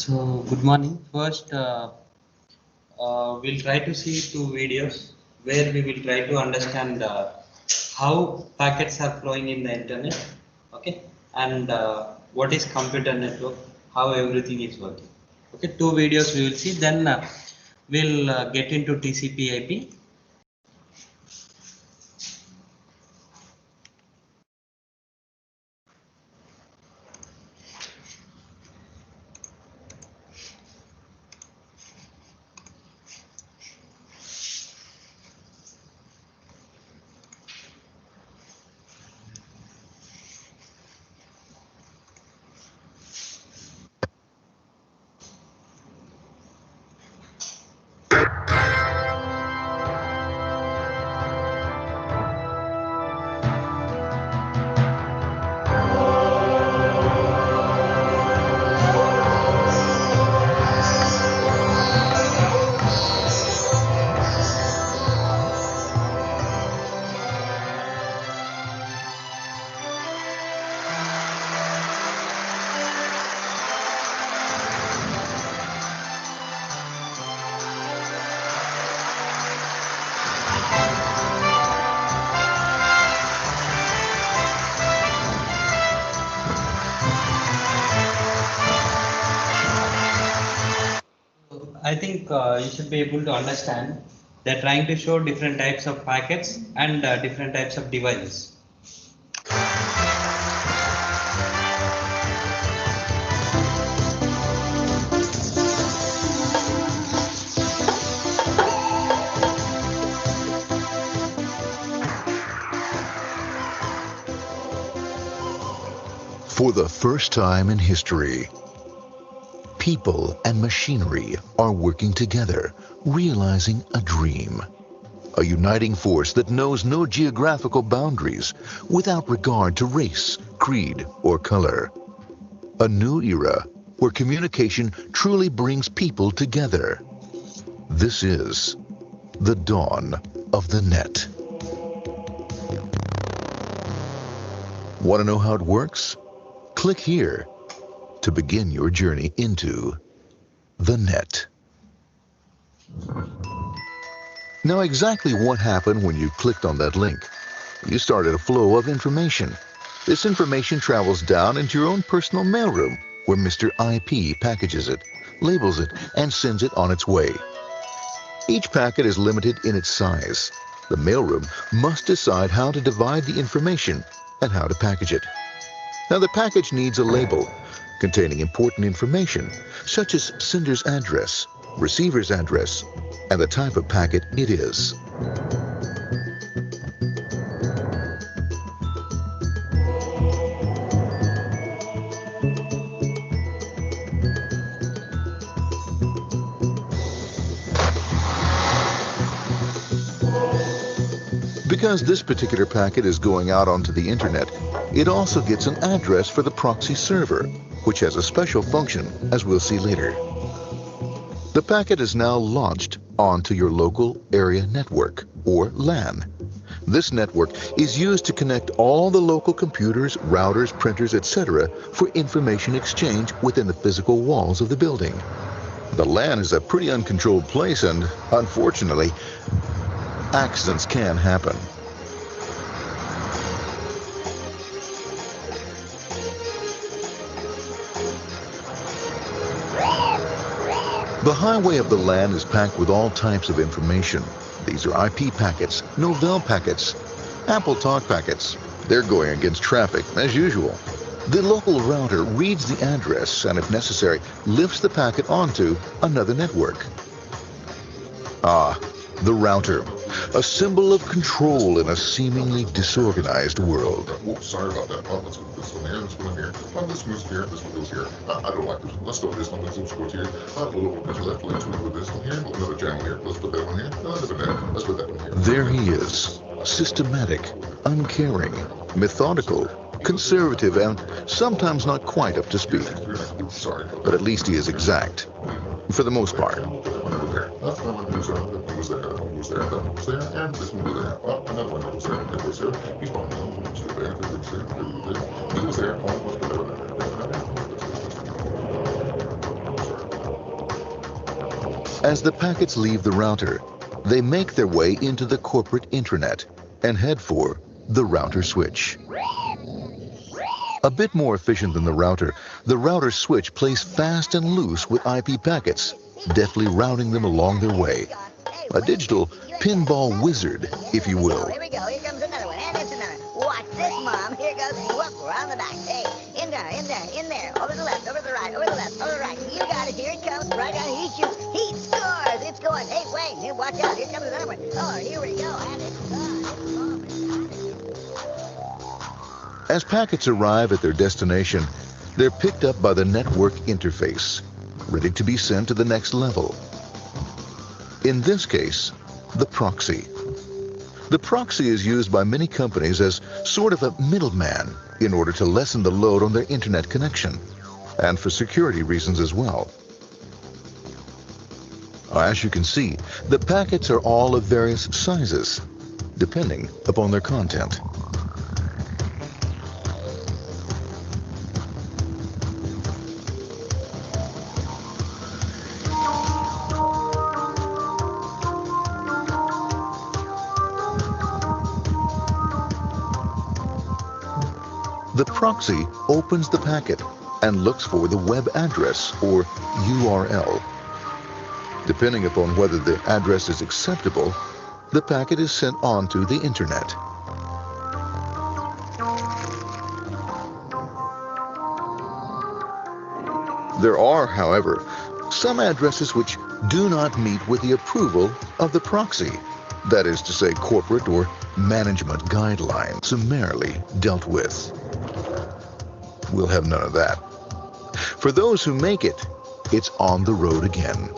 So, good morning. First, we'll try to see two videos where we will try to understand how packets are flowing in the internet, okay, and what is computer network, how everything is working. Okay, two videos we will see. Then we'll get into TCP/IP. I think you should be able to understand they're trying to show different types of packets and different types of devices. For the first time in history, people and machinery are working together, realizing a dream. A uniting force that knows no geographical boundaries without regard to race, creed, or color. A new era where communication truly brings people together. This is the dawn of the net. Want to know how it works? Click here to begin your journey into the net. Now, exactly what happened when you clicked on that link? You started a flow of information. This information travels down into your own personal mailroom, where Mr. IP packages it, labels it, and sends it on its way. Each packet is limited in its size. The mailroom must decide how to divide the information and how to package it. Now, the package needs a label containing important information, such as sender's address, receiver's address, and the type of packet it is. Because this particular packet is going out onto the internet, it also gets an address for the proxy server, which has a special function, as we'll see later. The packet is now launched onto your local area network, or LAN. This network is used to connect all the local computers, routers, printers, etc. for information exchange within the physical walls of the building. The LAN is a pretty uncontrolled place, and unfortunately, accidents can happen. The highway of the LAN is packed with all types of information. These are IP packets, Novell packets, Apple Talk packets. They're going against traffic, as usual. The local router reads the address and, if necessary, lifts the packet onto another network. The router, a symbol of control in a seemingly disorganized world. Oops, sorry about that. Let's put this one here, this one here. This goes here, this one goes here. I don't like this one. Let's go with this one, this one goes here. A little bit left, let's put this one here. Another channel here. Let's put that one here. Let's put that one here. There he is, systematic, uncaring, methodical, conservative, and sometimes not quite up to speed. Sorry. But at least he is exact, for the most part. That one goes there, and this one goes there. Another one goes there, that goes there. He's going to go there, that goes there. He goes there. Let's put that one there. As the packets leave the router, they make their way into the corporate intranet and head for the router switch. A bit more efficient than the router switch plays fast and loose with IP packets, deftly routing them along their way. A digital pinball wizard, if you will. Here we go. Here comes another one. And it's another. Watch this, Mom. Here goes. Whoop, we're on the back. Hey, in there, in there, in there. Over the left, over the right, over the left, over the right. You got it. Here it comes. Right on. He shoots. He scores. It's going. Hey, wait. Here, watch out. Here comes another one. Oh, here we go. And it's gone. As packets arrive at their destination, they're picked up by the network interface, ready to be sent to the next level. In this case, the proxy. The proxy is used by many companies as sort of a middleman in order to lessen the load on their internet connection, and for security reasons as well. As you can see, the packets are all of various sizes, depending upon their content. The proxy opens the packet and looks for the web address, or URL. Depending upon whether the address is acceptable, the packet is sent on to the internet. There are, however, some addresses which do not meet with the approval of the proxy. That is to say, corporate or management guidelines summarily dealt with. We'll have none of that. For those who make it, it's on the road again.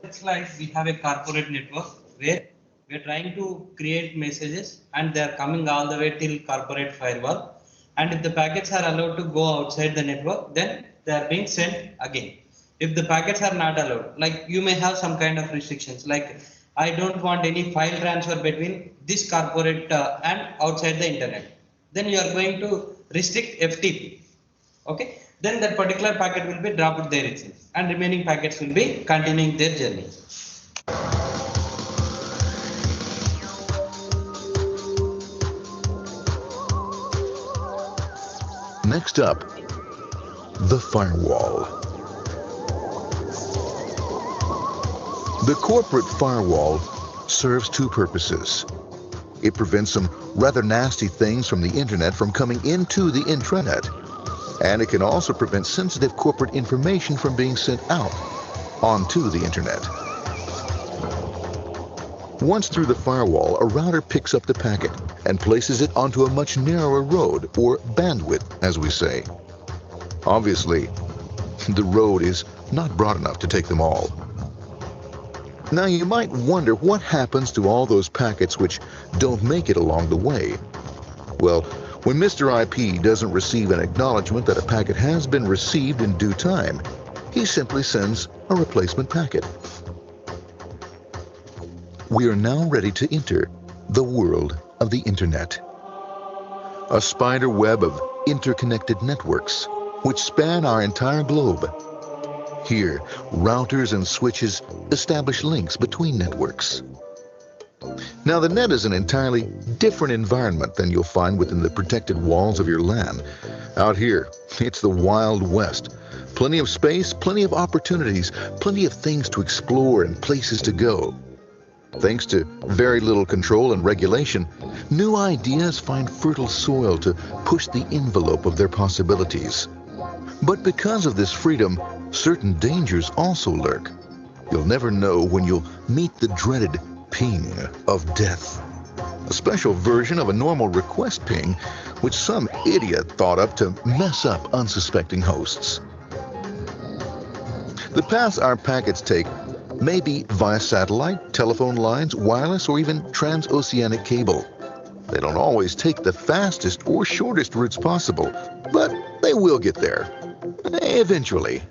It's like we have a corporate network where we are trying to create messages and they are coming all the way till corporate firewall. And if the packets are allowed to go outside the network, then they are being sent again. If the packets are not allowed, like you may have some kind of restrictions, like I don't want any file transfer between this corporate and outside the internet. Then you are going to restrict FTP. Okay. Then that particular packet will be dropped there itself, and remaining packets will be continuing their journey. Next up, the firewall. The corporate firewall serves two purposes. It prevents some rather nasty things from the internet from coming into the intranet, and it can also prevent sensitive corporate information from being sent out onto the internet. Once through the firewall, a router picks up the packet and places it onto a much narrower road, or bandwidth, as we say. Obviously, the road is not broad enough to take them all. Now you might wonder what happens to all those packets which don't make it along the way. Well, when Mr. IP doesn't receive an acknowledgement that a packet has been received in due time, he simply sends a replacement packet. We are now ready to enter the world of the internet. A spider web of interconnected networks which span our entire globe. Here, routers and switches establish links between networks. Now, the net is an entirely different environment than you'll find within the protected walls of your LAN. Out here, it's the Wild West. Plenty of space, plenty of opportunities, plenty of things to explore and places to go. Thanks to very little control and regulation, new ideas find fertile soil to push the envelope of their possibilities. But because of this freedom, certain dangers also lurk. You'll never know when you'll meet the dreaded ping of death. A special version of a normal request ping, which some idiot thought up to mess up unsuspecting hosts. The paths our packets take may be via satellite, telephone lines, wireless, or even transoceanic cable. They don't always take the fastest or shortest routes possible, but they will get there. Eventually.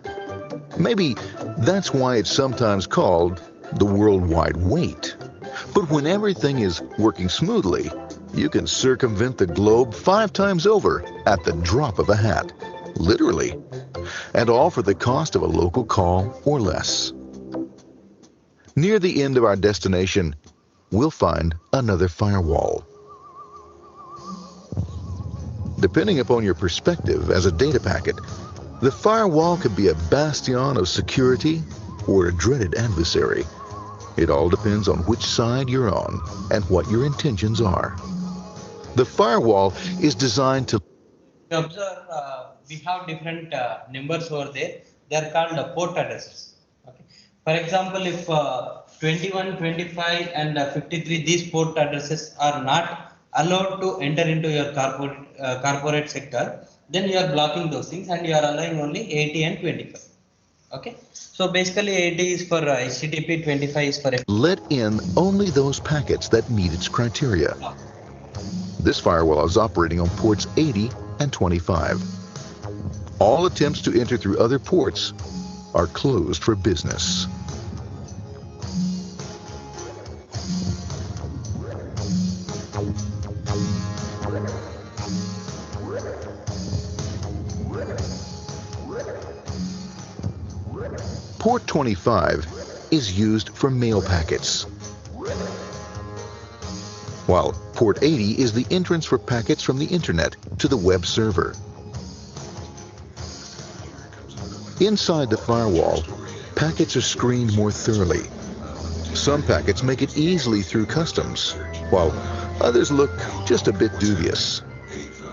Maybe that's why it's sometimes called the worldwide wait. But when everything is working smoothly, you can circumvent the globe 5 times over at the drop of a hat. Literally. and all for the cost of a local call or less. Near the end of our destination, we'll find another firewall. Depending upon your perspective as a data packet, the firewall could be a bastion of security or a dreaded adversary. It all depends on which side you're on and what your intentions are. The firewall is designed to Observe, we have different numbers over there. They are called port addresses. Okay. For example, if 21, 25, and 53, these port addresses are not allowed to enter into your corporate sector, then you are blocking those things and you are allowing only 80 and 25. Okay. So basically, 80 is for HTTP, 25 is for let in only those packets that meet its criteria. This firewall is operating on ports 80 and 25. All attempts to enter through other ports are closed for business. Port 25 is used for mail packets, while port 80 is the entrance for packets from the internet to the web server. Inside the firewall, packets are screened more thoroughly. Some packets make it easily through customs, while others look just a bit dubious.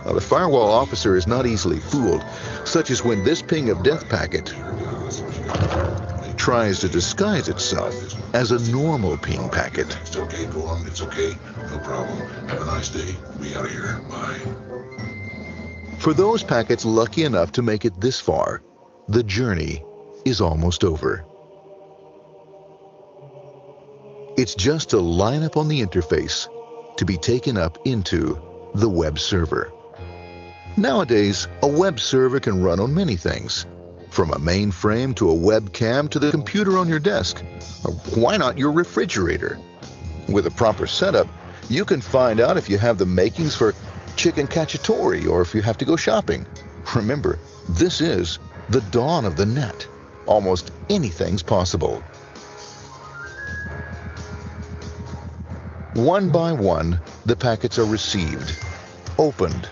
Now, the firewall officer is not easily fooled, such as when this ping of death packet tries to disguise itself as a normal ping packet. It's okay, go on. It's okay. No problem. Have a nice day. Be out of here. Bye. For those packets lucky enough to make it this far, the journey is almost over. It's just a line up on the interface to be taken up into the web server. Nowadays, a web server can run on many things, from a mainframe to a webcam to the computer on your desk, or why not your refrigerator? With a proper setup, you can find out if you have the makings for chicken cacciatore or if you have to go shopping. Remember, this is the dawn of the net. Almost anything's possible. One by one, the packets are received, opened,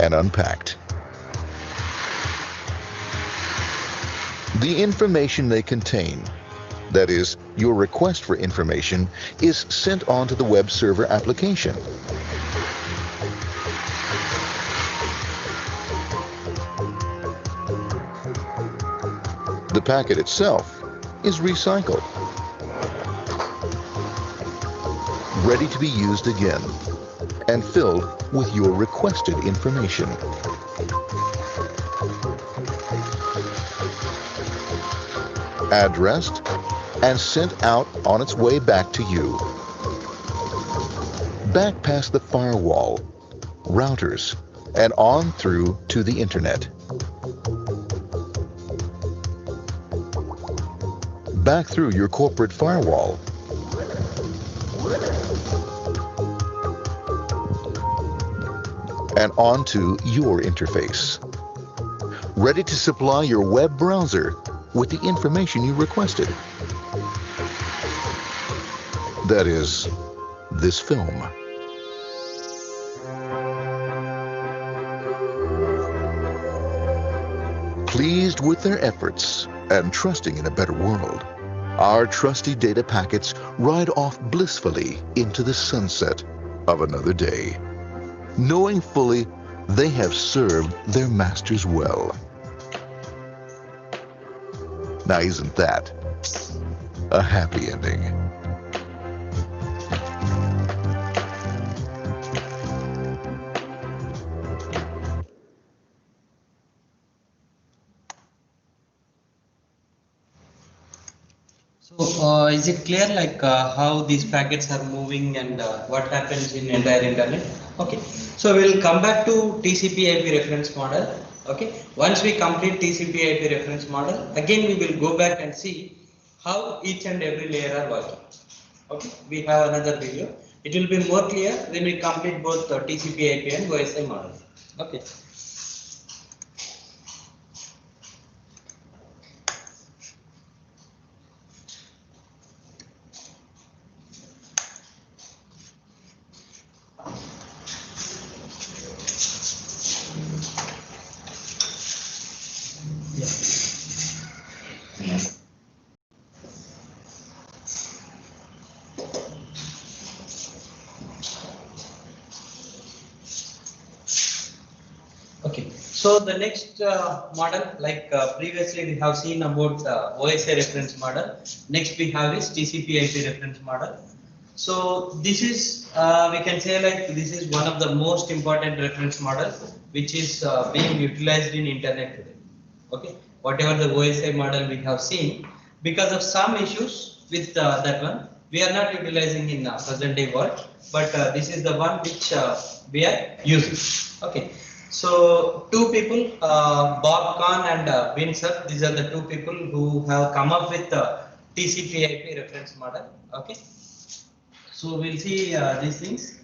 and unpacked. The information they contain, that is, your request for information, is sent on to the web server application. The packet itself is recycled, ready to be used again, and filled with your requested information. Addressed and sent out on its way back to you. Back past the firewall, routers, and on through to the internet. Back through your corporate firewall. And onto your interface. Ready to supply your web browser with the information you requested. That is, this film. Pleased with their efforts and trusting in a better world, our trusty data packets ride off blissfully into the sunset of another day, knowing fully they have served their masters well. Now, isn't that a happy ending? So, is it clear like how these packets are moving and what happens in entire internet? Okay. So we'll come back to TCP/IP reference model. Okay. Once we complete TCP/IP reference model, again we will go back and see how each and every layer are working. Okay. We have another video. It will be more clear when we complete both TCP/IP and OSI model. Okay. Okay, so the next model, like previously we have seen about OSI reference model. Next we have is TCP/IP reference model. So this is we can say like this is one of the most important reference model which is being utilized in internet today. Okay, whatever the OSI model we have seen, because of some issues with that one, we are not utilizing in present day world, but this is the one which we are using. Okay, so two people, Bob Kahn and Bin Sir, these are the two people who have come up with the TCP/IP reference model. Okay, so we'll see these things.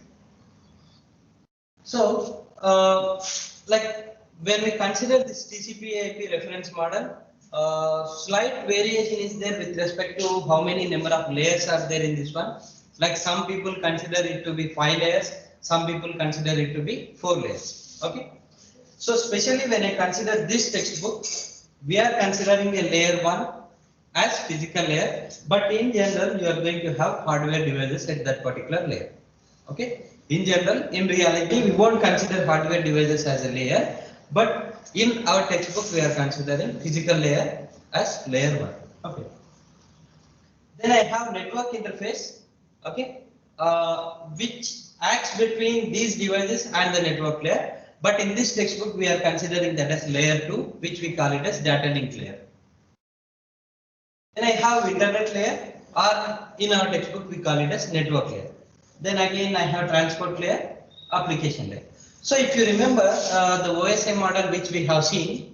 So, like when we consider this TCP/IP reference model, slight variation is there with respect to how many number of layers are there in this one. Like some people consider it to be 5 layers, some people consider it to be 4 layers. Okay. So, especially when I consider this textbook, we are considering a layer 1 as physical layer, but in general, you are going to have hardware devices at that particular layer. Okay. In general, in reality, we won't consider hardware devices as a layer, but in our textbook, we are considering physical layer as layer 1. Okay. Then I have network interface, okay, which acts between these devices and the network layer. But in this textbook, we are considering that as layer 2, which we call it as data link layer. Then I have internet layer, or in our textbook, we call it as network layer. Then again, I have transport layer, application layer. So if you remember the OSI model which we have seen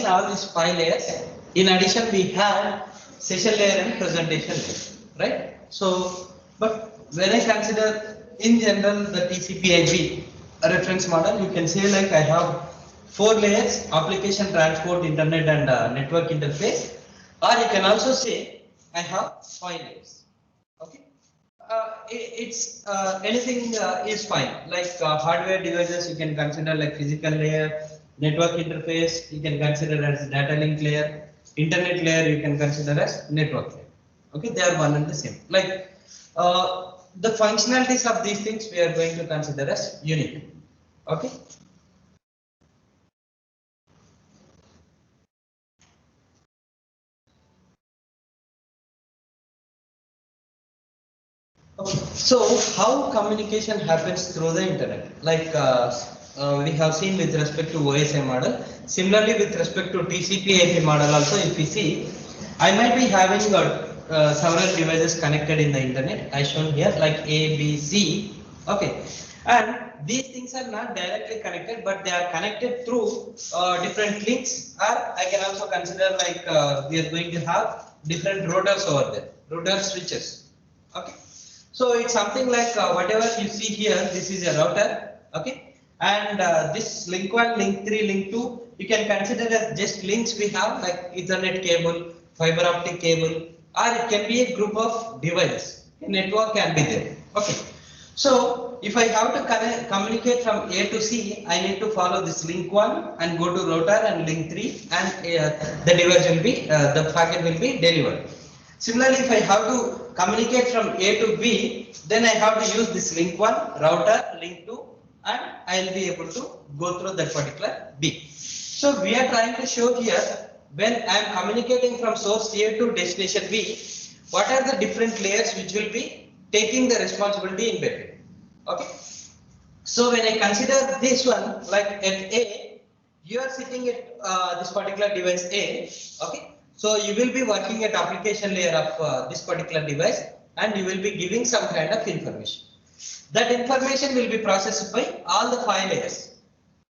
all these 5 layers. In addition, we have session layer and presentation layer, right? So, but when I consider in general the TCP/IP reference model, you can say like I have 4 layers: application, transport, internet, and network interface. Or you can also say I have 5 layers. Okay. It's anything is fine, like hardware devices you can consider like physical layer, network interface you can consider as data link layer, internet layer you can consider as network layer. Okay, they are one and the same. Like the functionalities of these things we are going to consider as unique. Okay. So how communication happens through the internet? Like we have seen with respect to OSI model. Similarly, with respect to TCP/IP model also, if we see, I might be having several devices connected in the internet. I shown here like A, B, C. Okay, and these things are not directly connected, but they are connected through different links. Or I can also consider like we are going to have different routers over there, router switches. Okay. So it's something like whatever you see here, this is a router, okay, and this link 1, link 3, link 2, you can consider as just links we have like Ethernet cable, fiber optic cable, or it can be a group of devices. A network can be there, okay. So if I have to communicate from A to C, I need to follow this link 1 and go to router and link 3, and the device will be, the packet will be delivered. Similarly, if I have to communicate from A to B, then I have to use this link 1, router, link 2, and I will be able to go through that particular B. So we are trying to show here, when I am communicating from source A to destination B, what are the different layers which will be taking the responsibility in between. Okay. So when I consider this one, like at A, you are sitting at this particular device A, okay. So you will be working at application layer of this particular device, and you will be giving some kind of information. That information will be processed by all the 5 layers.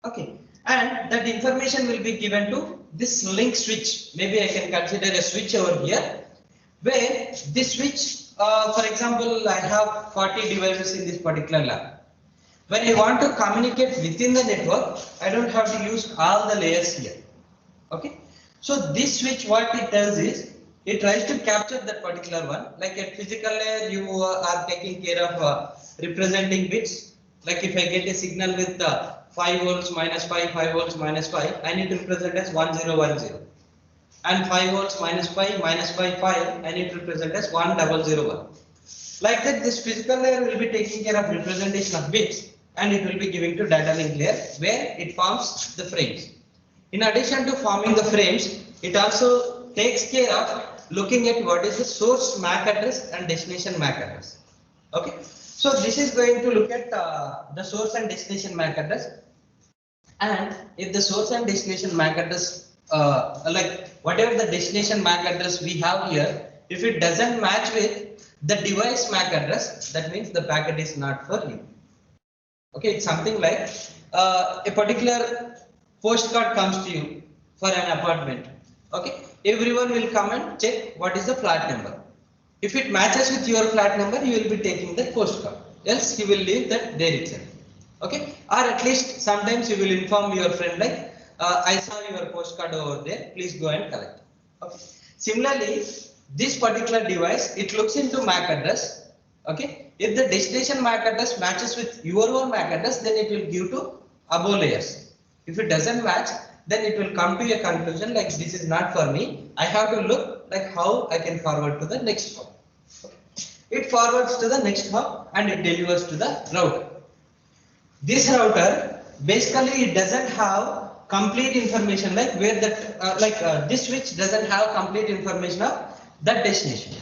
Okay, and that information will be given to this link switch. Maybe I can consider a switch over here, where this switch, for example, I have 40 devices in this particular lab. When I want to communicate within the network, I don't have to use all the layers here. Okay. So this switch, what it does is, it tries to capture that particular one. Like at physical layer, you are taking care of representing bits. Like if I get a signal with 5 volts minus 5, 5 volts minus 5, I need to represent as 1010. and 5 volts minus 5 minus 5 5, I need to represent as 1001. Like that, this physical layer will be taking care of representation of bits, and it will be giving to data link layer where it forms the frames. In addition to forming the frames, it also takes care of looking at what is the source MAC address and destination MAC address. Okay, so this is going to look at the source and destination MAC address, and if the source and destination MAC address, like whatever the destination MAC address we have here, if it doesn't match with the device MAC address, that means the packet is not for you. Okay, it's something like a particular postcard comes to you for an apartment. Okay, everyone will come and check what is the flat number. If it matches with your flat number, you will be taking that postcard. Else, you will leave that there itself. Okay, or at least sometimes you will inform your friend like, I saw your postcard over there. Please go and collect. Okay. Similarly, this particular device, it looks into MAC address. Okay, if the destination MAC address matches with your own MAC address, then it will give to above layers. If it doesn't match, then it will come to a conclusion like this is not for me. I have to look like how I can forward to the next hop. It forwards to the next hop and it delivers to the router. This router basically it doesn't have complete information like where that this switch doesn't have complete information of that destination.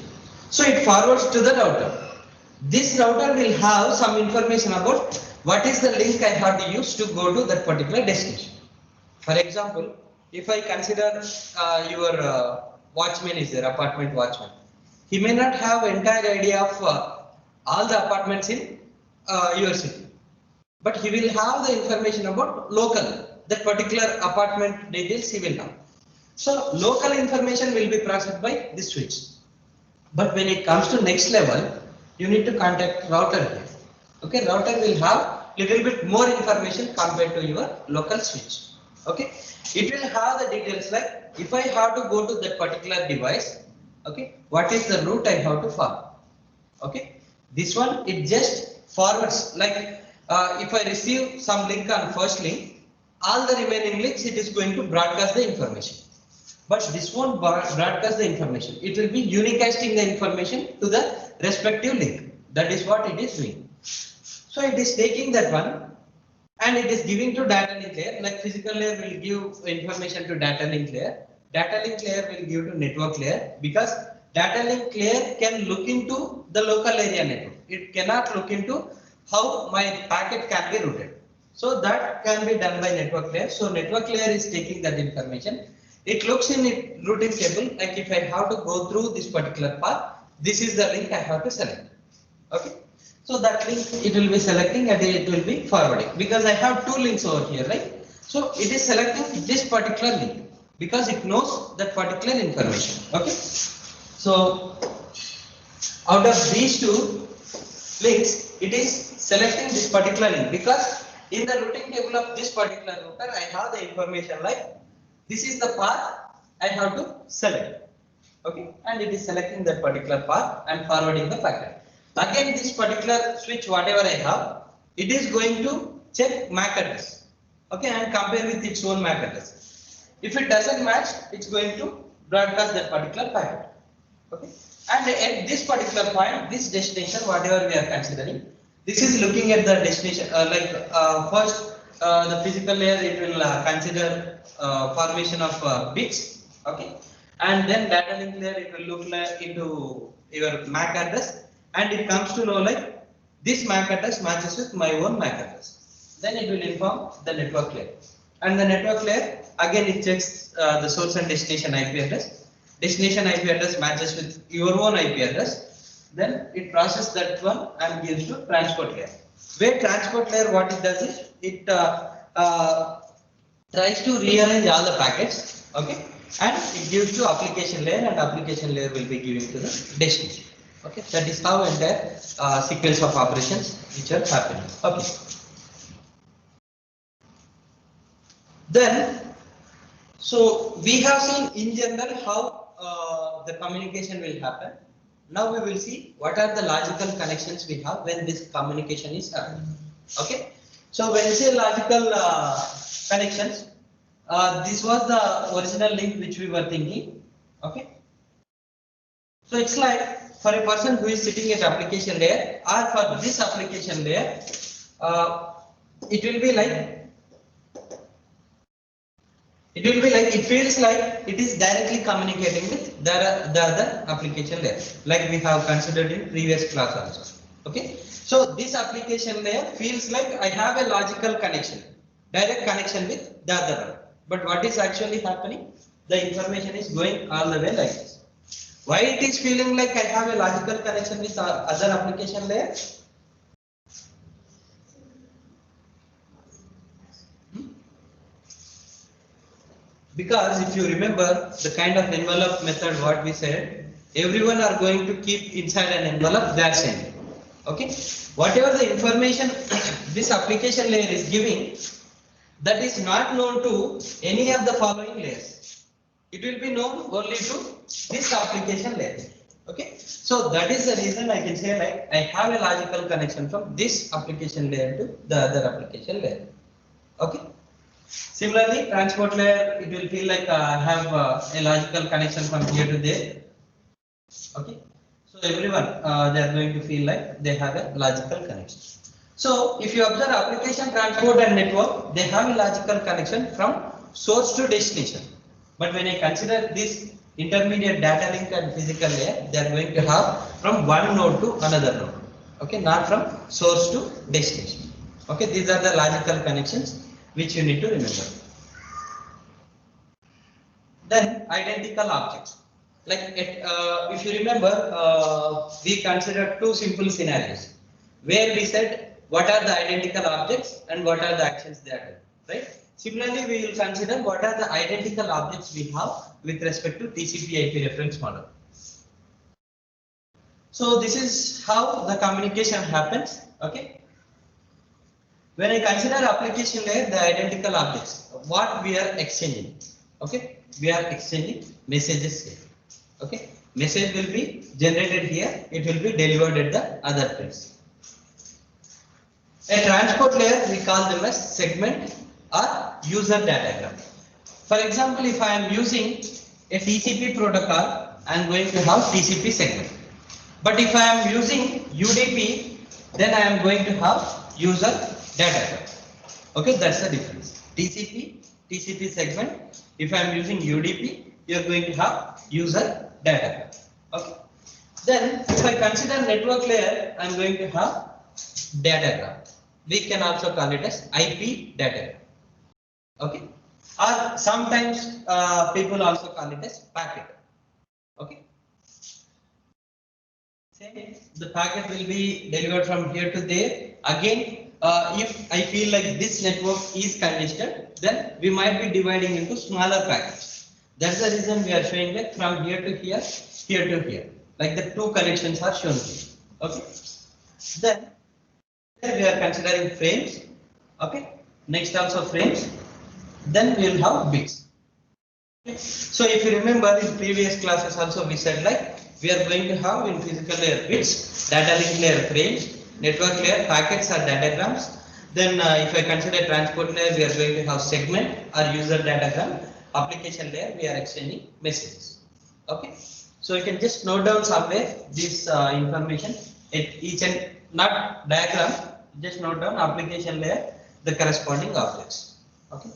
So it forwards to the router. This router will have some information about what is the link I have to use to go to that particular destination. For example, if I consider your watchman is there, apartment watchman. He may not have entire idea of all the apartments in your city, but he will have the information about local, that particular apartment details he will have. So local information will be processed by this switch. But when it comes to next level, you need to contact router here. Okay, router will have little bit more information compared to your local switch. Okay, it will have the details like if I have to go to that particular device, okay, what is the route I have to follow? Okay, this one it just forwards like if I receive some link on first link, all the remaining links it is going to broadcast the information. But this won't broadcast the information. It will be unicasting the information to the respective link. That is what it is doing. So it is taking that one and it is giving to data link layer. Like physical layer will give information to data link layer. Data link layer will give to network layer, because data link layer can look into the local area network. It cannot look into how my packet can be routed. So that can be done by network layer. So network layer is taking that information. It looks in it routing table, like if I have to go through this particular path, this is the link I have to select. Okay. So that link it will be selecting and it will be forwarding, because I have two links over here, right? So it is selecting this particular link because it knows that particular information. Okay. So out of these two links, it is selecting this particular link, because in the routing table of this particular router, I have the information like this is the path I have to select. Okay, and it is selecting that particular path and forwarding the packet. Again, this particular switch, whatever I have, it is going to check MAC address. Okay, and compare with its own MAC address. If it doesn't match, it's going to broadcast that particular packet. Okay, and at this particular point, this destination, whatever we are considering, this is looking at the destination. First, the physical layer, it will consider formation of bits. Okay, and then data link layer, it will look like into your MAC address, and it comes to know like this MAC address matches with my own MAC address. Then it will inform the network layer, and the network layer again it checks the source and destination IP address. Destination IP address matches with your own IP address. Then it processes that one and gives to transport layer. Where transport layer, what it does is it tries to rearrange all the packets, okay, and it gives to application layer, and application layer will be giving to the destination. Okay, that is how entire sequence of operations which are happening. Okay. Then, so we have seen in general how the communication will happen. Now we will see what are the logical connections we have when this communication is happening. Okay. So when you say logical connections, this was the original link which we were thinking. Okay. So it's like for a person who is sitting at application layer or for this application layer, it will be like it feels like it is directly communicating with the other application layer, like we have considered in previous class also. Okay, so this application layer feels like I have a logical connection, direct connection with the other one. But what is actually happening? The information is going all the way like this. Why it is feeling like I have a logical connection with other application layer? Because if you remember the kind of envelope method what we said, everyone are going to keep inside an envelope their same. Okay, whatever the information this application layer is giving, that is not known to any of the following layers. It will be known only to this application layer. Okay, so that is the reason I can say like I have a logical connection from this application layer to the other application layer. Okay. Similarly, transport layer, it will feel like I have a logical connection from here to there. Okay, so everyone they are going to feel like they have a logical connection. So if you observe application, transport and network, they have a logical connection from source to destination. But when I consider this intermediate data link and physical layer, they are going to have from one node to another node. Okay, not from source to destination. Okay, these are the logical connections which you need to remember. Then identical objects. Like if you remember, we considered two simple scenarios where we said what are the identical objects and what are the actions they are doing, right? Similarly, we will consider what are the identical objects we have with respect to TCP/IP reference model. So this is how the communication happens. Okay. When I consider application layer, the identical objects, what we are exchanging. Okay, we are exchanging messages here. Okay, message will be generated here, it will be delivered at the other place. A transport layer, we call them as segment or user datagram. For example, if I am using a TCP protocol, I am going to have TCP segment. But if I am using UDP, then I am going to have user datagram. Okay, that's the difference. TCP segment. If I am using UDP, you are going to have user datagram. Okay. Then, if I consider network layer, I am going to have datagram. We can also call it as IP datagram. Okay. Or sometimes people also call it as packet. Okay. The packet will be delivered from here to there. Again, if I feel like this network is congested, then we might be dividing into smaller packets. That's the reason we are showing that from here to here, here to here. Like the two connections are shown here. Okay. Then we are considering frames. Okay. Next also frames. Then we will have bits. Okay. So if you remember in previous classes also we said like we are going to have in physical layer bits, data link layer frames, network layer packets or datagrams. Then if I consider transport layer, we are going to have segment or user datagram. Application layer, we are exchanging messages. Okay. So you can just note down somewhere this information at each and not diagram. Just note down application layer, the corresponding objects. Okay.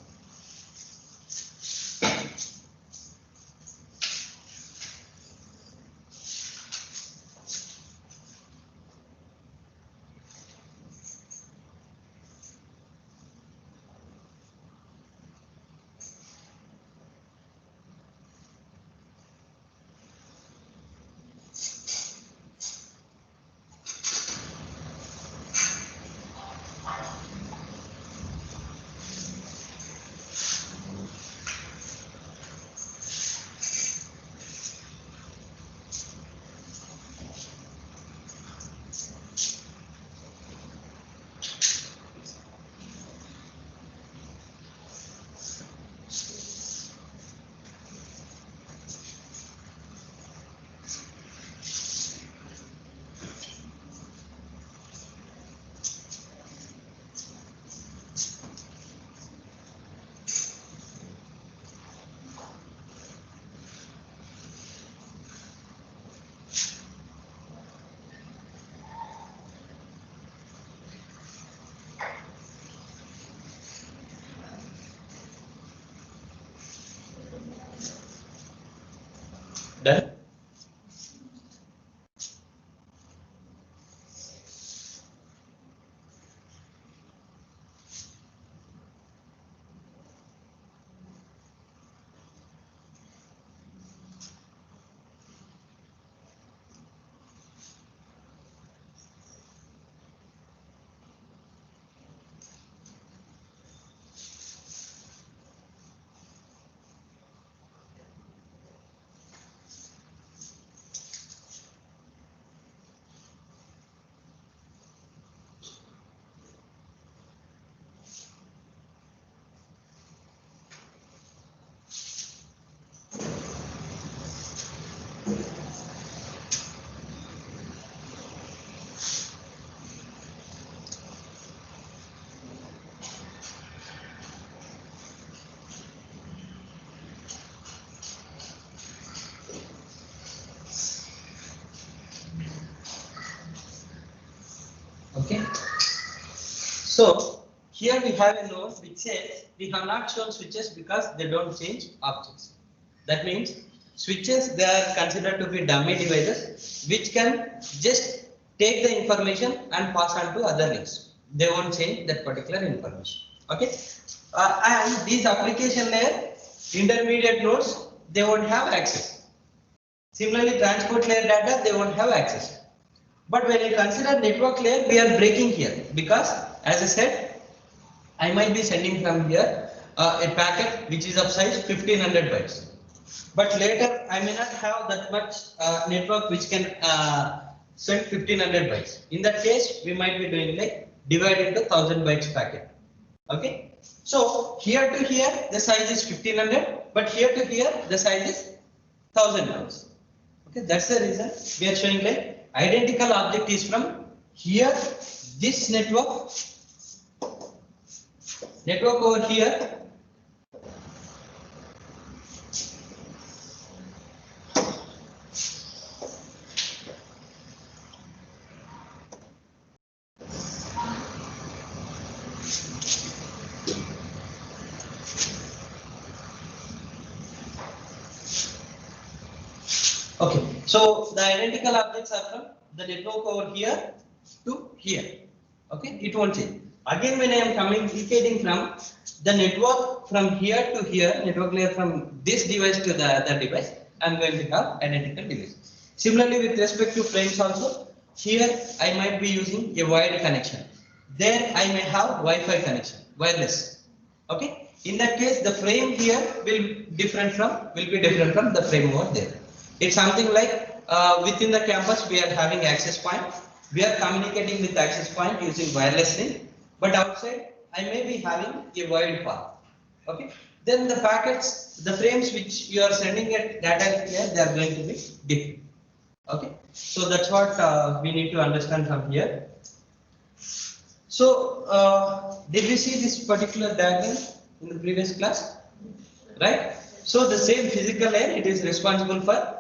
Done? Okay. So here we have a note which says we have not shown switches because they don't change objects. That means switches, they are considered to be dummy devices which can just take the information and pass on to other links. They won't change that particular information. Okay. And these application layer intermediate nodes, they won't have access. Similarly, transport layer data, they won't have access. But when you consider network layer, we are breaking here because, as I said, I might be sending from here a packet which is of size 1500 bytes. But later, I may not have that much network which can send 1500 bytes. In that case, we might be doing like divide into 1000 bytes packet. Okay. So here to here, the size is 1500, but here to here, the size is 1000 bytes. Okay, that's the reason we are showing like identical object is from here, this network over here. Okay, so the identical objects are from the network over here to here. Okay, it won't change. Again, when I am communicating from the network from here to here, network layer from this device to the other device, I am going to have identical device. Similarly, with respect to frames also, here I might be using a wired connection. There I may have Wi-Fi connection, wireless. Okay, in that case, the frame here will be different from the frame over there. It's something like within the campus we are having access point. We are communicating with access point using wireless link, but outside I may be having a wired path. Okay. Then the packets, the frames which you are sending at data here, they are going to be different. Okay. So that's what we need to understand from here. So did we see this particular diagram in the previous class? Right. So the same physical layer, it is responsible for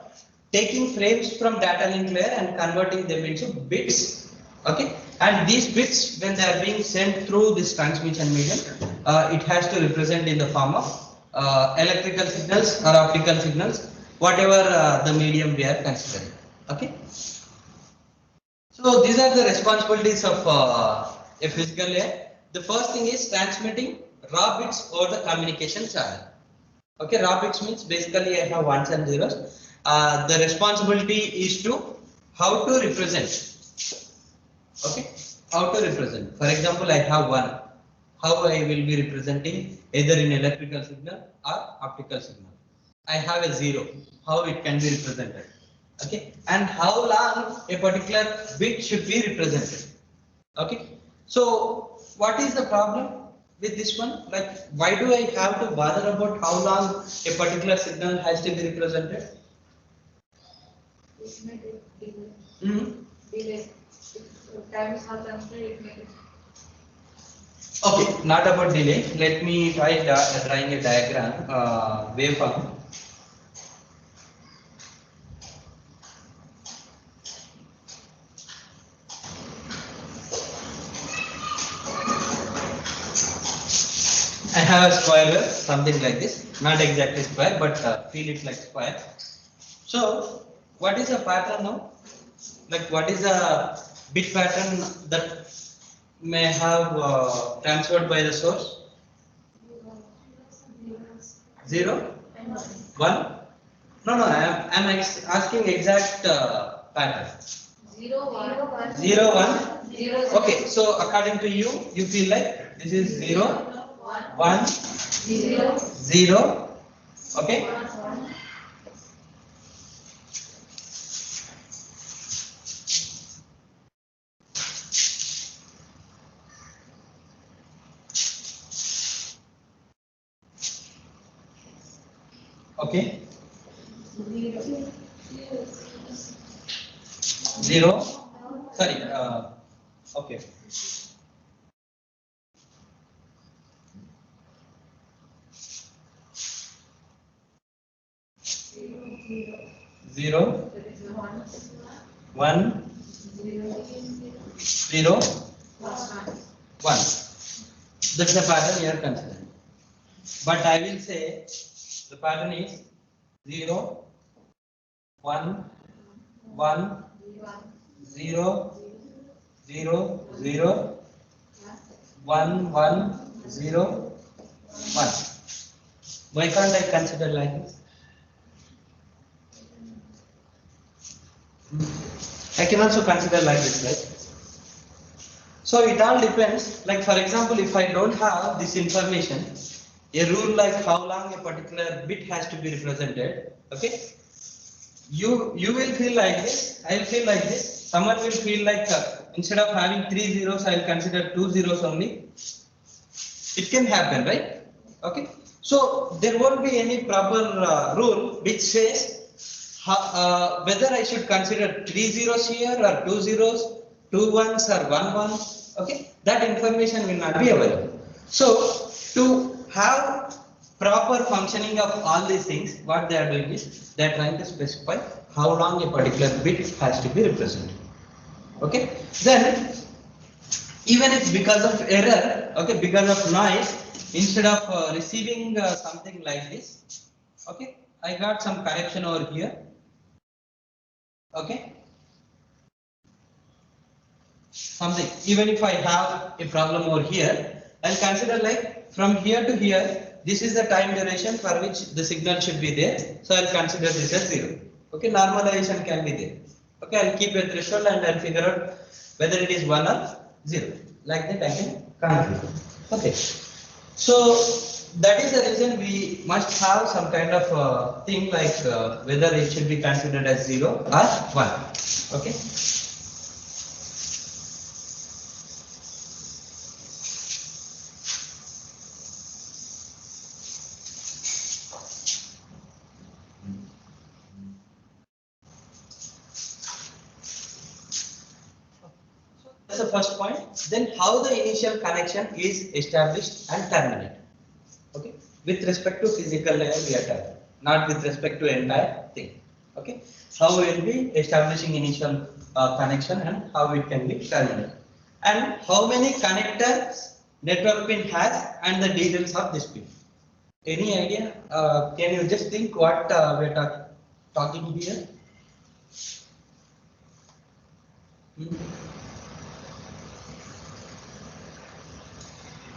taking frames from data link layer and converting them into bits. Okay, and these bits, when they are being sent through this transmission medium, it has to represent in the form of electrical signals or optical signals, whatever the medium we are considering. Okay, so these are the responsibilities of a physical layer. The first thing is transmitting raw bits over the communication channel. Okay, raw bits means basically I have ones and zeros. The responsibility is to how to represent. Okay, how to represent. For example, I have one. How I will be representing either in electrical signal or optical signal. I have a zero. How it can be represented. Okay, and how long a particular bit should be represented. Okay, so what is the problem with this one? Like, why do I have to bother about how long a particular signal has to be represented? It may take delay. Delay. If time is not constrained, it may. Okay, not about delay. Let me try drawing a diagram, waveform. I have a square wave, something like this. Not exactly square, but feel it like square. So what is a pattern now? Like what is a bit pattern that may have transferred by the source? 0, 1. No, I'm asking exact pattern. 0, 1. 0, 1. 0. Okay, so according to you, you feel like this is 0, 1, 0. 0. Okay. Okay. 0. Sorry. Okay. 0, 1, 0, 1. That's the pattern you are considering. But I will say the pattern is 0, 1, 1, 0, 0, 0, 1, 1, 0, 1. Why can't I consider like this? I can also consider like this, right? So it all depends. Like for example, if I don't have this information, a rule like how long a particular bit has to be represented, okay? You will feel like this, I will feel like this. Someone will feel like instead of having 3 zeros, I will consider 2 zeros only. It can happen, right? Okay. So there won't be any proper rule which says whether I should consider 3 zeros here or 2 zeros, 2 ones or 1 1. Okay, that information will not be available. So to have proper functioning of all these things, what they are doing is they are trying to specify how long a particular bit has to be represented. Okay, then even if because of error, okay, because of noise, instead of receiving something like this, okay, I got some correction over here. Okay, something, even if I have a problem over here, I'll consider like from here to here, this is the time duration for which the signal should be there, so I'll consider this as 0. Okay, normalization can be there. Okay, I'll keep a threshold and I'll figure out whether it is 1 or 0. Like that I can configure. Okay, so that is the reason we must have some kind of thing like whether it should be considered as 0 or 1. Okay. That's the first point. Then how the initial connection is established and terminated. Okay, with respect to physical layer we are talking, not with respect to entire thing. Okay, how we will be establishing initial connection and how it can be terminated, and how many connectors network pin has and the details of this pin. Any idea? Can you just think what we are talking here?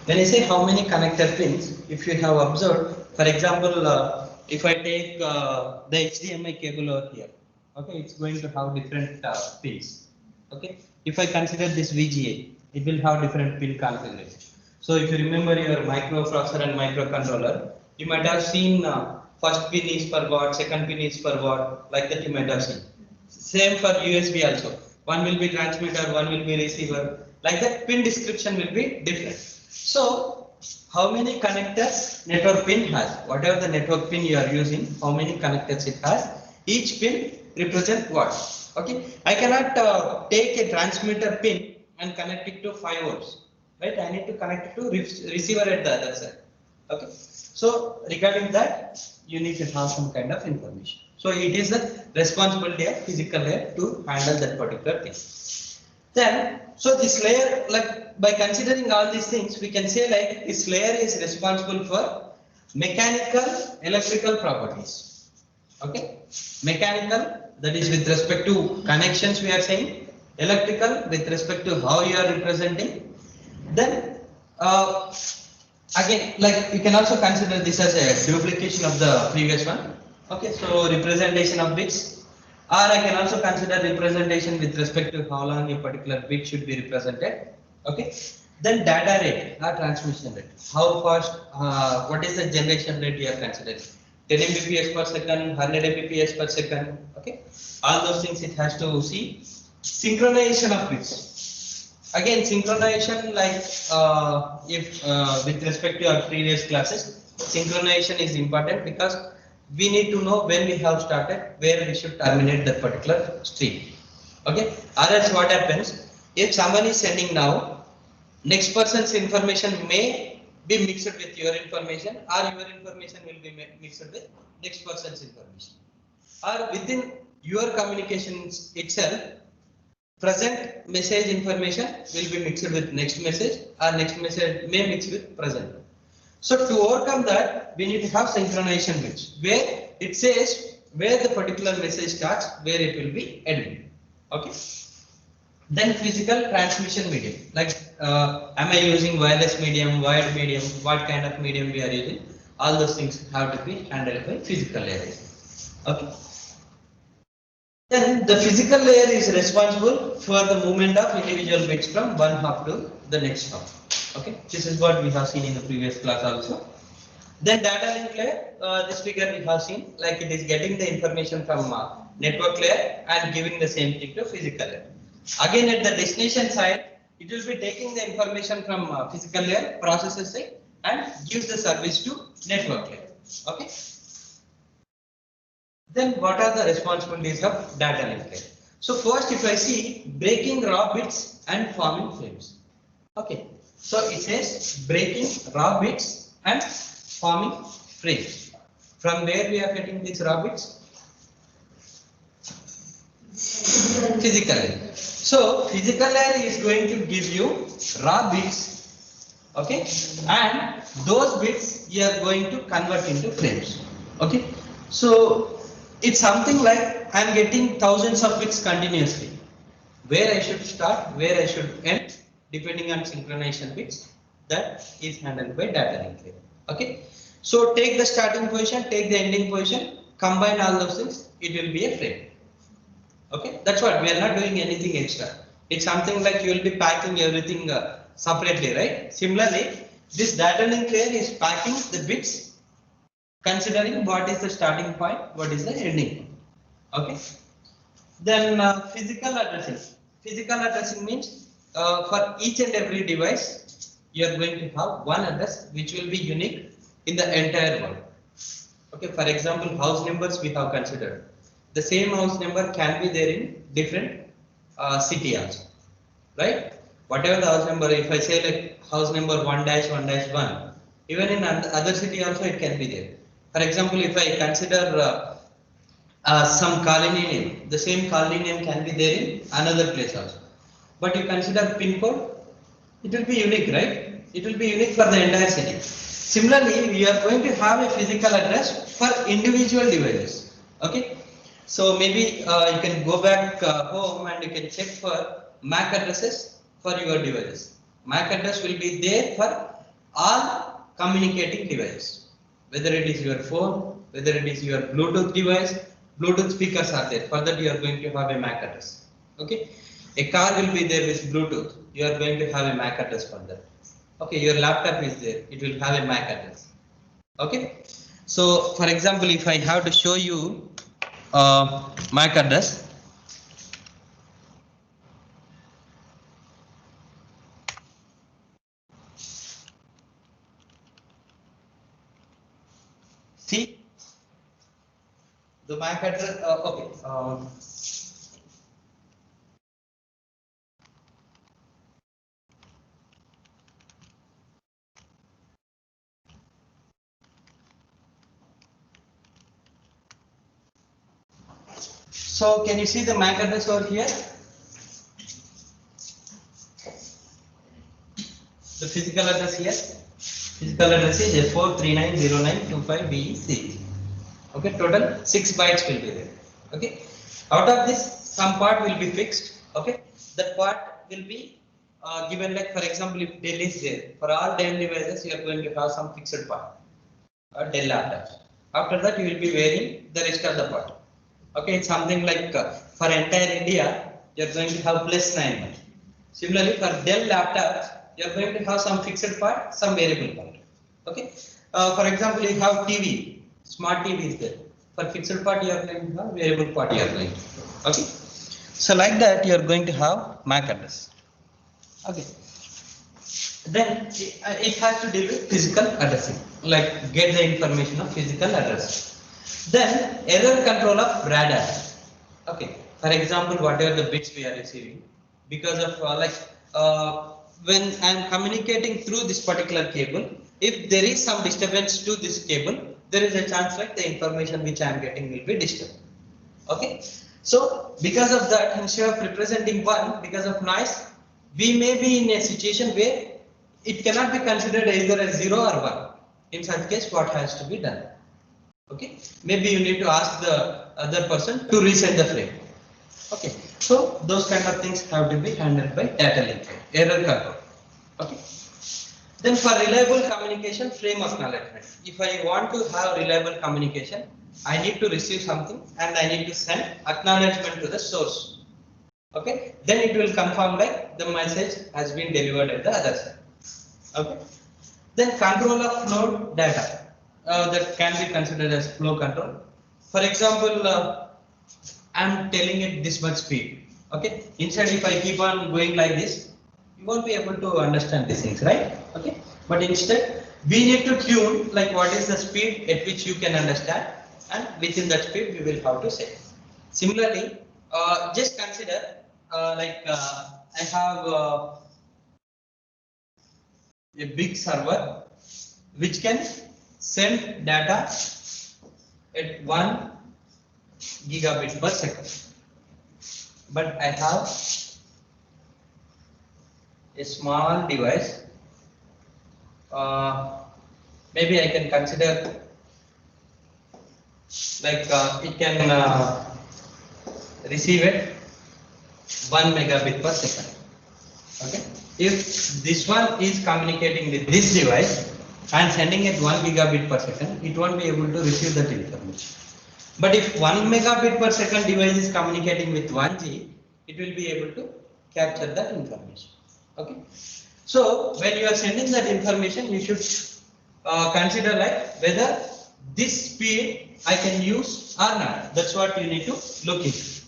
When I say how many connector pins, if you have observed, for example, if I take the HDMI cable over here, okay, it's going to have different pins. Okay, if I consider this VGA, it will have different pin configuration. So if you remember your microprocessor and microcontroller, you might have seen first pin is per watt, second pin is per watt, like that you might have seen. Same for USB also. One will be transmitter, one will be receiver. Like that, pin description will be different. So, how many connectors network pin has? Whatever the network pin you are using, how many connectors it has? Each pin represents what? Okay, I cannot take a transmitter pin and connect it to 5 volts, right? I need to connect it to receiver at the other side. Okay, so regarding that, you need to have some kind of information. So it is the responsibility of physical layer to handle that particular thing. Then, so this layer, like by considering all these things, we can say like this layer is responsible for mechanical, electrical properties. Okay, mechanical, that is with respect to connections we are saying, electrical with respect to how you are representing. Then again, like you can also consider this as a duplication of the previous one. Okay, so representation of bits, or I can also consider representation with respect to how long a particular bit should be represented. Okay, then data rate or transmission rate, how fast, what is the generation rate you are considering? 10 Mbps per second, 100 Mbps per second. Okay, all those things it has to see. Synchronization of bits. Again, synchronization, like if with respect to our previous classes, synchronization is important because we need to know when we have started, where we should terminate that particular stream. Okay, or else what happens, if someone is sending now, next person's information may be mixed with your information, or your information will be mixed with next person's information, or within your communications itself, present message information will be mixed with next message, or next message may mix with present. So to overcome that, we need to have synchronization bits where it says where the particular message starts, where it will be ending. Okay. Then physical transmission medium, like am I using wireless medium, wired medium, what kind of medium we are using, all those things have to be handled by physical layer. Okay. Then the physical layer is responsible for the movement of individual bits from one hop to the next hop. Okay, this is what we have seen in the previous class also. Then data link layer, this figure we have seen, like it is getting the information from network layer and giving the same thing to physical layer. Again, at the destination side, it will be taking the information from physical layer, processes it, and gives the service to network layer. Okay. Then what are the responsibilities of data link layer? So first, if I see breaking raw bits and forming frames. Okay. So it says breaking raw bits and forming frames. From where we are getting these raw bits? Physical layer. So physical layer is going to give you raw bits, okay, and those bits you are going to convert into frames. Okay. So it's something like I am getting thousands of bits continuously. Where I should start, where I should end, depending on synchronization bits, that is handled by data link layer. Okay. So take the starting position, take the ending position, combine all those things, it will be a frame. Okay, that's what, we are not doing anything extra. It's something like you will be packing everything separately, right? Similarly, this data link layer is packing the bits, considering what is the starting point, what is the ending point. Okay. Then physical addressing. Physical addressing means for each and every device, you are going to have one address which will be unique in the entire world. Okay, for example, house numbers we have considered. The same house number can be there in different city also, right? Whatever the house number, if I say like house number 1-1-1, even in other city also it can be there. For example, if I consider some colony name, the same colony name can be there in another place also. But you consider pin code, it will be unique, right? It will be unique for the entire city. Similarly, we are going to have a physical address for individual devices. Okay. So maybe you can go back home and you can check for MAC addresses for your devices. MAC address will be there for all communicating devices. Whether it is your phone, whether it is your Bluetooth device, Bluetooth speakers are there. For that you are going to have a MAC address. Okay. A car will be there with Bluetooth. You are going to have a MAC address for that. Okay. Your laptop is there. It will have a MAC address. Okay. So for example, if I have to show you MAC address, see the MAC address. Okay. So can you see the MAC address over here? The physical address here. Physical address is F4390925BEC. Okay, total 6 bytes will be there. Okay, out of this, some part will be fixed. Okay, that part will be given, like for example, if Dell is there, for all Dell devices you are going to have some fixed part, Dell laptops. After that, you will be varying the rest of the part. Okay, it's something like for entire India, you are going to have plus 9 months. Similarly, for Dell laptops, you are going to have some fixed part, some variable part. Okay, for example, you have TV, smart TV is there. For fixed part, you are going to have variable part. You are going to. Okay, so like that, you are going to have MAC address. Okay, then it has to deal with physical addressing, like get the information of physical address. Then error control of radar. Okay, for example, whatever the bits we are receiving, because of when I am communicating through this particular cable, if there is some disturbance to this cable, there is a chance like the information which I am getting will be disturbed. Okay, so because of that, instead of representing 1, because of noise, we may be in a situation where it cannot be considered either as 0 or 1. In such case, what has to be done? Okay, maybe you need to ask the other person to reset the frame. Okay, so those kind of things have to be handled by data link error control. Okay, then for reliable communication, frame acknowledgement. If I want to have reliable communication, I need to receive something and I need to send acknowledgement to the source. Okay, then it will confirm like the message has been delivered at the other side. Okay, then control of flow data. That can be considered as flow control. For example, I'm telling it this much speed. Okay, instead if I keep on going like this, you won't be able to understand these things, right? Okay, but instead we need to tune like what is the speed at which you can understand, and within that speed we will have to say. Similarly, just consider I have a big server which can send data at 1 gigabit per second, but I have a small device. Maybe I can consider like it can receive it 1 megabit per second. Okay, if this one is communicating with this device and sending it 1 gigabit per second, it won't be able to receive that information. But if 1 megabit per second device is communicating with 1G, it will be able to capture that information. Okay, so when you are sending that information, you should consider like whether this speed I can use or not. That's what you need to look into.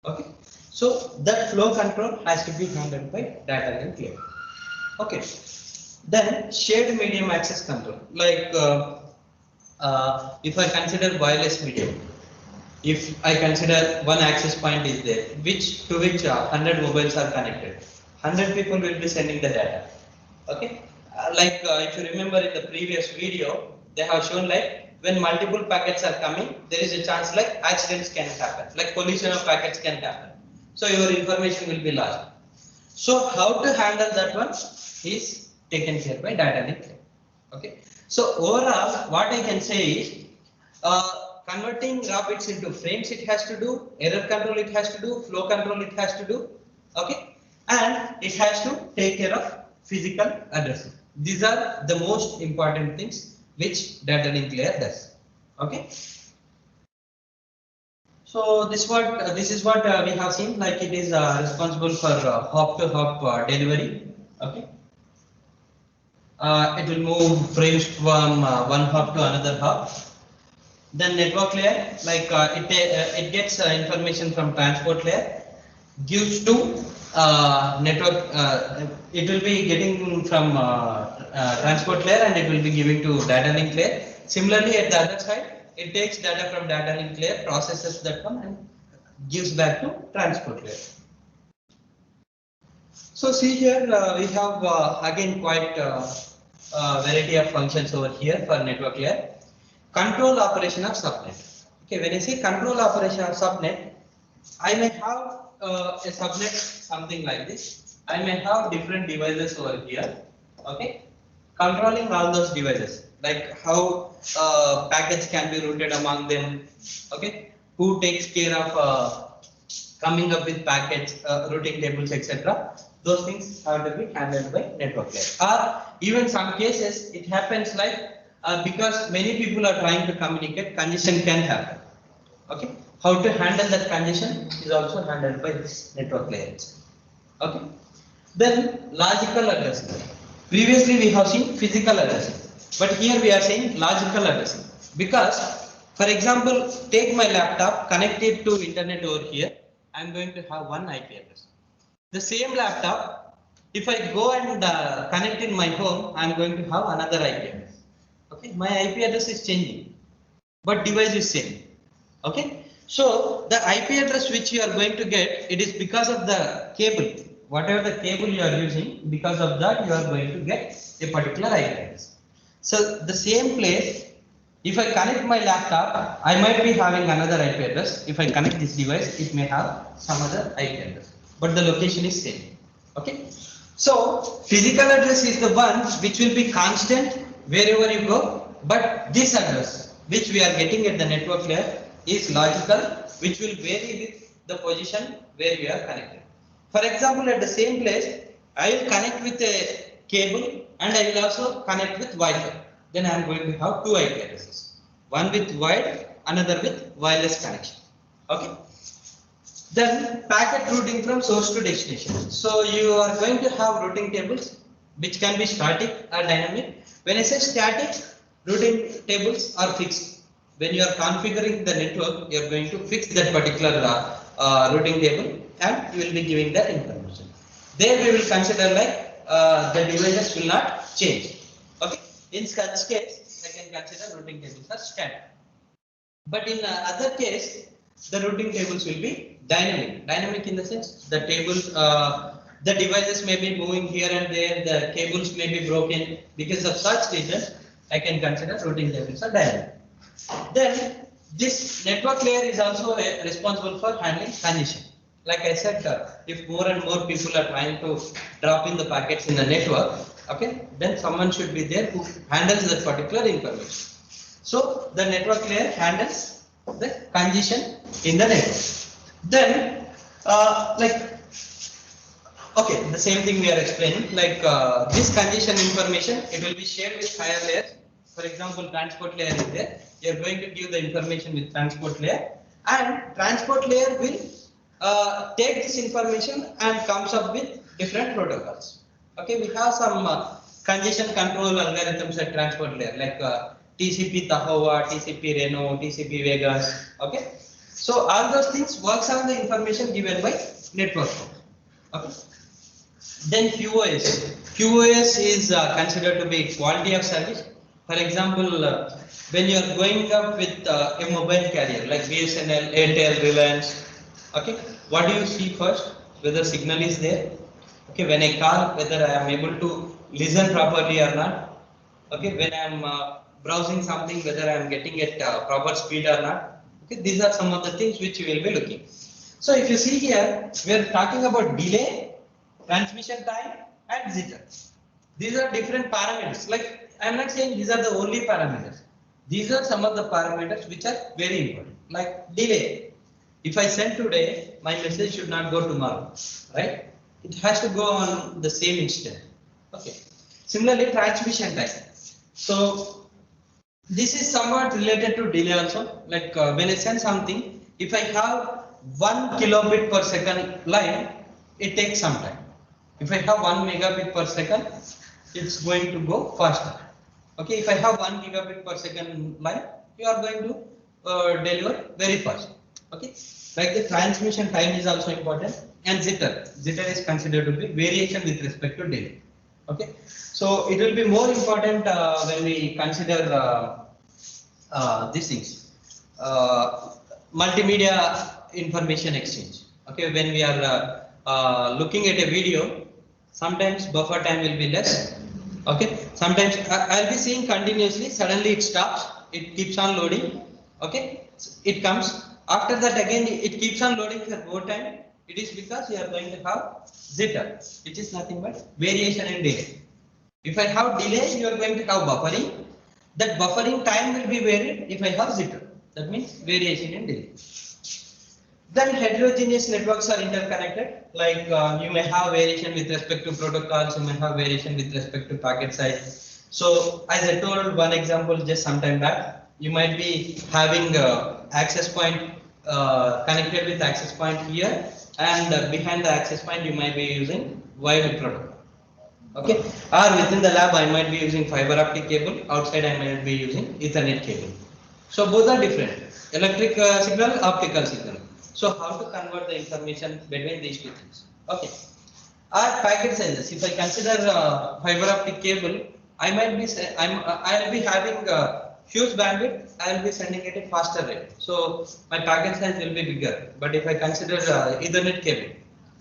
Okay, so that flow control has to be handled by data link layer. Okay, then shared medium access control, like if I consider wireless medium, if I consider one access point is there, to which 100 mobiles are connected, 100 people will be sending the data. Okay, if you remember in the previous video, they have shown like when multiple packets are coming, there is a chance like accidents can happen, like collision of packets can happen. So your information will be lost. So how to handle that one is taken care by data link. Okay, so overall what I can say is converting raw bits into frames it has to do, error control it has to do, flow control it has to do. Okay, and it has to take care of physical addressing. These are the most important things which data link layer does. Okay, so this is what we have seen, like it is responsible for hop to hop delivery. Okay, it will move frames from one hop to another hop. Then network layer, like it gets information from transport layer, gives to network. It will be getting from transport layer and it will be giving to data link layer. Similarly, at the other side, it takes data from data link layer, processes that one and gives back to transport layer. So see here we have again quite variety of functions over here for network layer. Control operation of subnet. Okay, when I say control operation of subnet, I may have a subnet something like this. I may have different devices over here. Okay, controlling all those devices. like how packets can be routed among them. Okay, who takes care of coming up with packets, routing tables, etc. Those things have to be handled by network layer. Or even some cases it happens like because many people are trying to communicate, congestion can happen. Okay, how to handle that congestion is also handled by this network layer. Okay, then logical addressing. Previously we have seen physical addressing, but here we are saying logical addressing because, for example, take my laptop, connect it to internet over here. I am going to have one IP address. The same laptop, if I go and connect in my home, I am going to have another IP address. Okay, my IP address is changing, but device is same. Okay, so the IP address which you are going to get, it is because of the cable. Whatever the cable you are using, because of that you are going to get a particular IP address. So the same place, if I connect my laptop, I might be having another IP address. If I connect this device, it may have some other IP address, but the location is same. Okay, so physical address is the one which will be constant wherever you go, but this address which we are getting at the network layer is logical, which will vary with the position where we are connected. For example, at the same place, I will connect with a cable and I will also connect with Wi-Fi. Then I am going to have two IP addresses, one with wired, another with wireless connection. Okay. Then packet routing from source to destination. So you are going to have routing tables which can be static or dynamic. When I say static, routing tables are fixed. When you are configuring the network, you are going to fix that particular routing table and you will be giving that information. There we will consider like the devices will not change. Okay. In such case, I can consider routing tables as static. But in other case, the routing tables will be dynamic. Dynamic in the sense the tables, the devices may be moving here and there, the cables may be broken. Because of such reasons, I can consider routing tables are dynamic. Then this network layer is also responsible for handling congestion. Like I said, if more and more people are trying to drop in the packets in the network, okay, then someone should be there who handles that particular information. So the network layer handles the congestion in the network. Then, okay, the same thing we are explaining. Like this congestion information, it will be shared with higher layers. For example, transport layer is there. You are going to give the information with transport layer, and transport layer will take this information and comes up with different protocols. Okay, we have some congestion control algorithms at transport layer, like TCP Tahoe, TCP Reno, TCP Vegas. Okay, so all those things works on the information given by network. Okay, then QoS. QoS is considered to be quality of service. For example, when you are going up with a mobile carrier like BSNL, Airtel, Reliance. Okay, what do you see first? Whether signal is there. Okay, when I call, whether I am able to listen properly or not. Okay, when I am browsing something, whether I am getting it proper speed or not. Okay, these are some of the things which you will be looking. So if you see here, we are talking about delay, transmission time, and jitter. These are different parameters. Like I am not saying these are the only parameters. These are some of the parameters which are very important. Like delay. If I send today, my message should not go tomorrow, right? It has to go on the same instant. Okay. Similarly, transmission time. So this is somewhat related to delay also. Like when I send something, if I have 1 kilobit per second line, it takes some time. If I have 1 megabit per second, it's going to go faster. Okay, if I have 1 gigabit per second line, you are going to deliver very fast. Okay, like the transmission time is also important, and jitter. Jitter is considered to be variation with respect to delay. Okay, so it will be more important when we consider these things, multimedia information exchange. Okay, when we are looking at a video, sometimes buffer time will be less. Okay, sometimes I'll be seeing continuously, suddenly it stops, it keeps on loading. Okay, it comes. After that again it keeps on loading for more time. It is because you are going to have jitter, which is nothing but variation in delay. If I have delay, you are going to have buffering. that buffering time will be varied if I have 0. That means variation in delay. Then heterogeneous networks are interconnected. Like you may have variation with respect to protocols, you may have variation with respect to packet size. So as I told one example just some time back, you might be having access point connected with access point here, and behind the access point you might be using Wi-Fi protocol. Okay, or within the lab I might be using fiber optic cable, outside I might be using Ethernet cable. So both are different, electric signal, optical signal. So how to convert the information between these two things? Okay, our packet sizes. If I consider fiber optic cable, I might be I'll be having huge bandwidth. I'll be sending it at faster rate. So my packet size will be bigger. But if I consider Ethernet cable,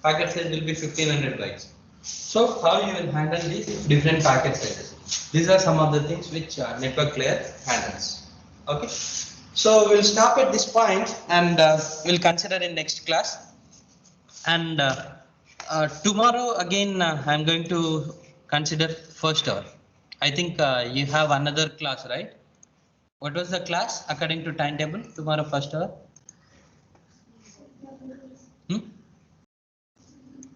packet size will be 1500 bytes. So how you will handle these different packet sizes? These are some of the things which network layer handles. Okay. So we'll stop at this point and we'll consider in next class. And tomorrow again I'm going to consider first hour. I think you have another class, right? What was the class according to timetable tomorrow first hour?